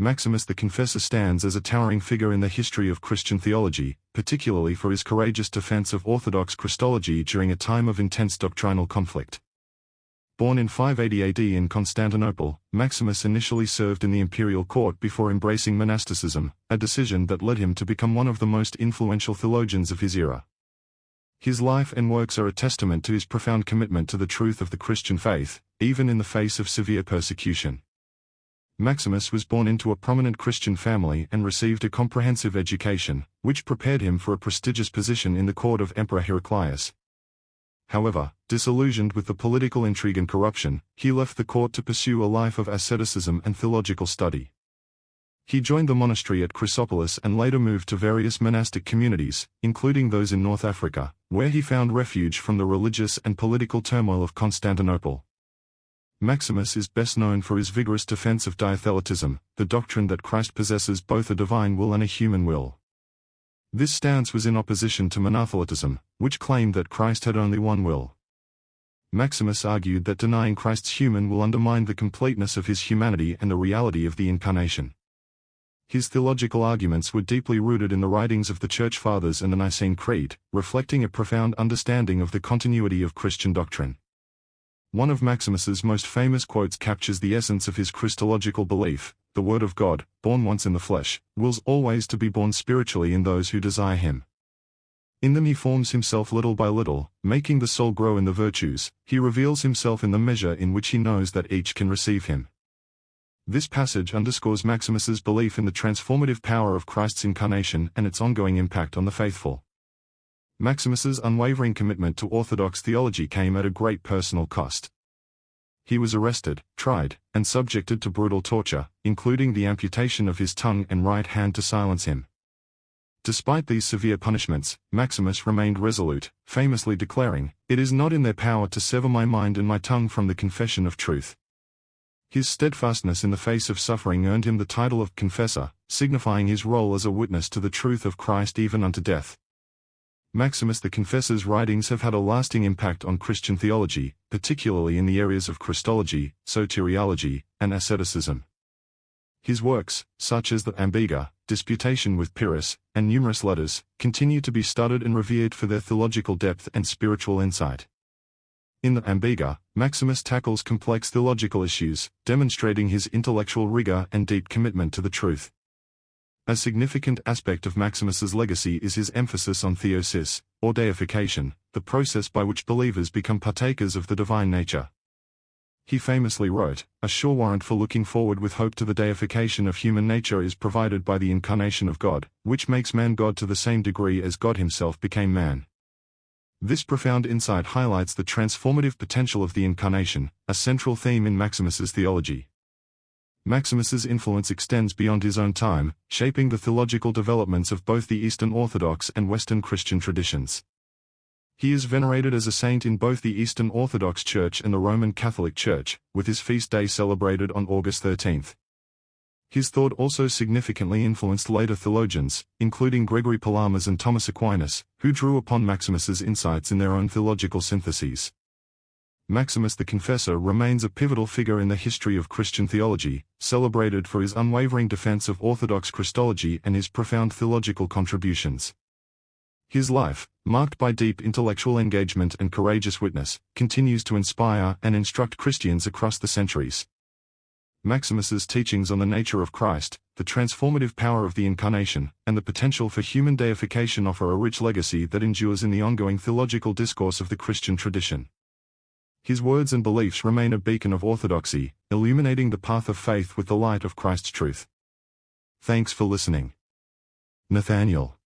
Maximus the Confessor stands as a towering figure in the history of Christian theology, particularly for his courageous defense of orthodox Christology during a time of intense doctrinal conflict. Born in 580 AD in Constantinople, Maximus initially served in the imperial court before embracing monasticism, a decision that led him to become one of the most influential theologians of his era. His life and works are a testament to his profound commitment to the truth of the Christian faith, even in the face of severe persecution. Maximus was born into a prominent Christian family and received a comprehensive education, which prepared him for a prestigious position in the court of Emperor Heraclius. However, disillusioned with the political intrigue and corruption, he left the court to pursue a life of asceticism and theological study. He joined the monastery at Chrysopolis and later moved to various monastic communities, including those in North Africa, where he found refuge from the religious and political turmoil of Constantinople. Maximus is best known for his vigorous defense of diatheletism, the doctrine that Christ possesses both a divine will and a human will. This stance was in opposition to monothelitism, which claimed that Christ had only one will. Maximus argued that denying Christ's human will undermined the completeness of his humanity and the reality of the Incarnation. His theological arguments were deeply rooted in the writings of the Church Fathers and the Nicene Creed, reflecting a profound understanding of the continuity of Christian doctrine. One of Maximus's most famous quotes captures the essence of his Christological belief: "The Word of God, born once in the flesh, wills always to be born spiritually in those who desire him. In them he forms himself little by little, making the soul grow in the virtues. He reveals himself in the measure in which he knows that each can receive him." This passage underscores Maximus's belief in the transformative power of Christ's incarnation and its ongoing impact on the faithful. Maximus's unwavering commitment to orthodox theology came at a great personal cost. He was arrested, tried, and subjected to brutal torture, including the amputation of his tongue and right hand to silence him. Despite these severe punishments, Maximus remained resolute, famously declaring, "It is not in their power to sever my mind and my tongue from the confession of truth." His steadfastness in the face of suffering earned him the title of Confessor, signifying his role as a witness to the truth of Christ even unto death. Maximus the Confessor's writings have had a lasting impact on Christian theology, particularly in the areas of Christology, soteriology, and asceticism. His works, such as the Ambega, Disputation with Pyrrhus, and numerous letters, continue to be studied and revered for their theological depth and spiritual insight. In the Ambega, Maximus tackles complex theological issues, demonstrating his intellectual rigor and deep commitment to the truth. A significant aspect of Maximus's legacy is his emphasis on theosis, or deification, the process by which believers become partakers of the divine nature. He famously wrote, "A sure warrant for looking forward with hope to the deification of human nature is provided by the incarnation of God, which makes man God to the same degree as God himself became man." This profound insight highlights the transformative potential of the Incarnation, a central theme in Maximus's theology. Maximus's influence extends beyond his own time, shaping the theological developments of both the Eastern Orthodox and Western Christian traditions. He is venerated as a saint in both the Eastern Orthodox Church and the Roman Catholic Church, with his feast day celebrated on August 13. His thought also significantly influenced later theologians, including Gregory Palamas and Thomas Aquinas, who drew upon Maximus's insights in their own theological syntheses. Maximus the Confessor remains a pivotal figure in the history of Christian theology, celebrated for his unwavering defense of orthodox Christology and his profound theological contributions. His life, marked by deep intellectual engagement and courageous witness, continues to inspire and instruct Christians across the centuries. Maximus's teachings on the nature of Christ, the transformative power of the Incarnation, and the potential for human deification offer a rich legacy that endures in the ongoing theological discourse of the Christian tradition. His words and beliefs remain a beacon of orthodoxy, illuminating the path of faith with the light of Christ's truth. Thanks for listening. Nathaniel.